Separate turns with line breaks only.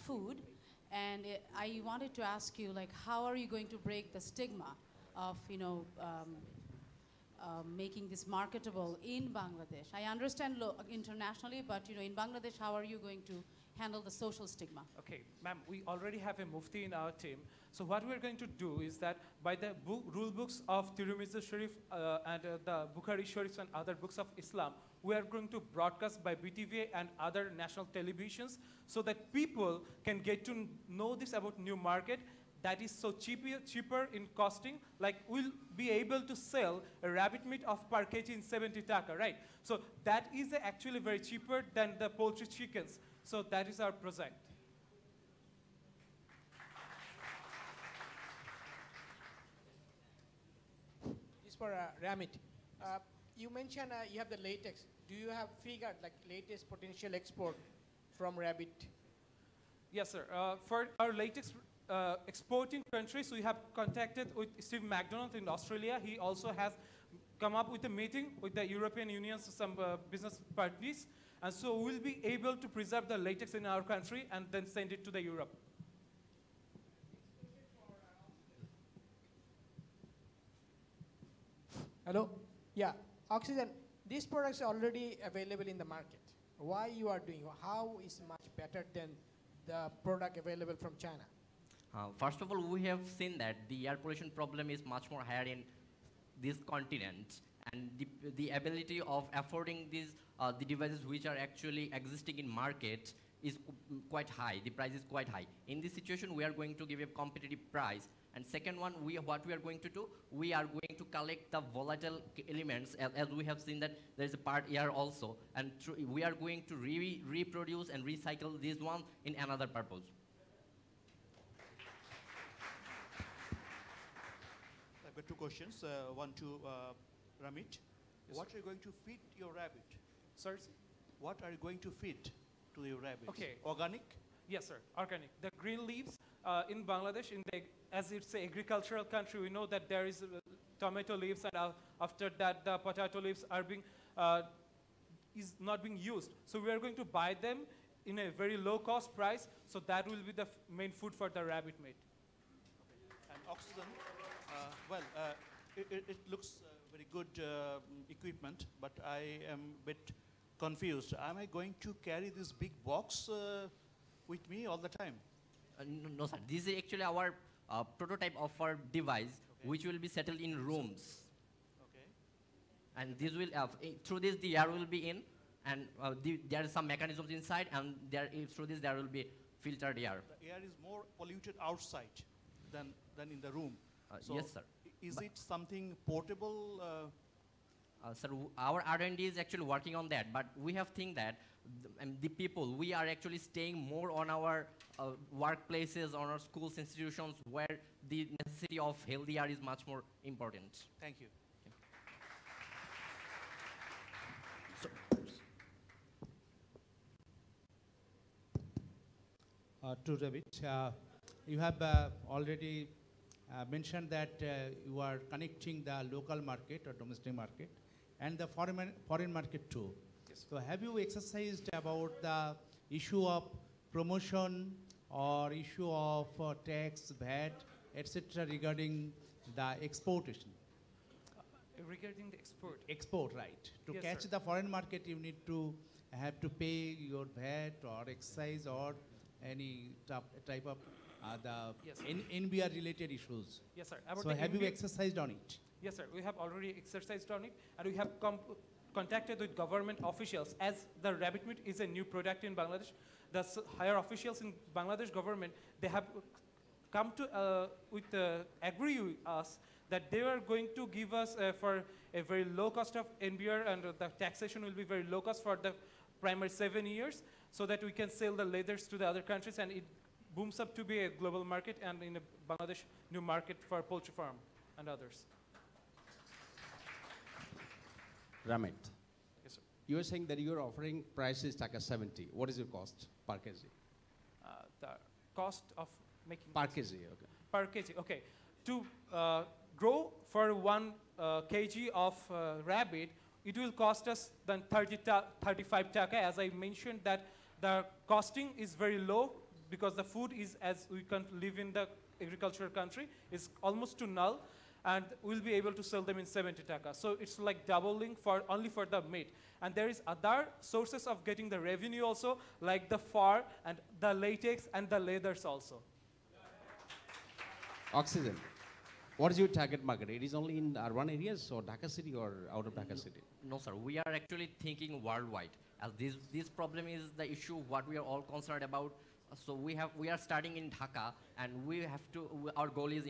food. And I wanted to ask you, like, how are you going to break the stigma of, making this marketable in Bangladesh? I understand internationally, but in Bangladesh, how are you going to handle the social stigma?
Okay, ma'am, we already have a mufti in our team. So what we're going to do is that by the rule books of Tirmidhi Sharif and the Bukhari Sharif and other books of Islam, we are going to broadcast by BTV and other national televisions so that people can get to know this about new market that is so cheaper in costing. Like, we'll be able to sell a rabbit meat of per kg in 70 taka, right? So that is actually very cheaper than the poultry chickens. So that is our project.
This is for Ramit. You mentioned you have the latex. Do you have figured like latest potential export from rabbit?
Yes, sir. For our latex exporting countries, we have contacted with Steve McDonald in Australia. He also has come up with a meeting with the European Union, some business partners. And so we'll be able to preserve the latex in our country and then send it to the Europe.
Hello? Yeah, oxygen. These products are already available in the market. Why you are doing? How is much better than the product available from China?
First of all, we have seen that the air pollution problem is much more higher in this continent, and the ability of affording these the devices which are actually existing in market is quite high. The price is quite high. In this situation, we are going to give a competitive price. And second one, what we are going to do, we are going to collect the volatile elements, as we have seen that there is a part here also, and we are going to reproduce and recycle this one in another purpose.
I've got two questions. One to Ramit.
Yes,
what
sir.
are you going to feed your rabbit?
Sir?
What are you going to feed to your rabbit?
Okay.
Organic?
Yes, sir. Organic. The green leaves in Bangladesh, as it's an agricultural country, we know that there is tomato leaves, and after that, the potato leaves are is not being used. So we are going to buy them in a very low cost price. So that will be the main food for the rabbit meat.
Okay. And oxygen, it looks very good equipment, but I am a bit confused. Am I going to carry this big box with me all the time?
No, sir. This is actually our prototype of our device, okay, which will be settled in rooms.
Okay.
And this will, through this, the air will be in, and there are some mechanisms inside, and through this, there will be filtered air.
The air is more polluted outside than in the room. So
yes, sir.
Is it something portable?
Sir, our R&D is actually working on that, but we have think that the people, we are actually staying more on our workplaces, on our schools, institutions, where the necessity of healthy air is much more important.
Thank you.
To Rabbit, you have already mentioned that you are connecting the local market or domestic market and the foreign market too.
Yes.
So have you exercised about the issue of promotion or issue of tax, VAT, etc. regarding the exportation?
Regarding the export?
Export, right. To
Yes,
catch
sir.
the foreign market, you need to have to pay your VAT or excise or any type of
Yes,
NBR related issues.
Yes, sir. About
So
the
have you
NBR
exercised on it?
Yes, sir. We have already exercised on it, and we have contacted with government officials. As the rabbit meat is a new product in Bangladesh, the higher officials in Bangladesh government, they have come to agree with us that they are going to give us for a very low cost of NBR, and the taxation will be very low cost for the primary 7 years, so that we can sell the leathers to the other countries, and it booms up to be a global market and in a Bangladesh new market for poultry farm and others.
Ramit,
Yes, sir.
you were saying that you are offering prices taka 70. What is your cost per kg?
The cost of making
Per kg, okay.
per kg. Okay, to grow for 1 kg of rabbit, it will cost us then 35 taka. As I mentioned, that the costing is very low because the food is, as we can't live in the agricultural country, is almost to null, and we'll be able to sell them in 70 taka. So it's like doubling for only for the meat. And there is other sources of getting the revenue also, like the fur and the latex and the leathers also.
Oxygen. What is your target market? It is only in urban areas or Dhaka city or out of Dhaka city?
No, sir. We are actually thinking worldwide. As this problem is the issue what we are all concerned about. So we are starting in Dhaka, and we have to. Our goal is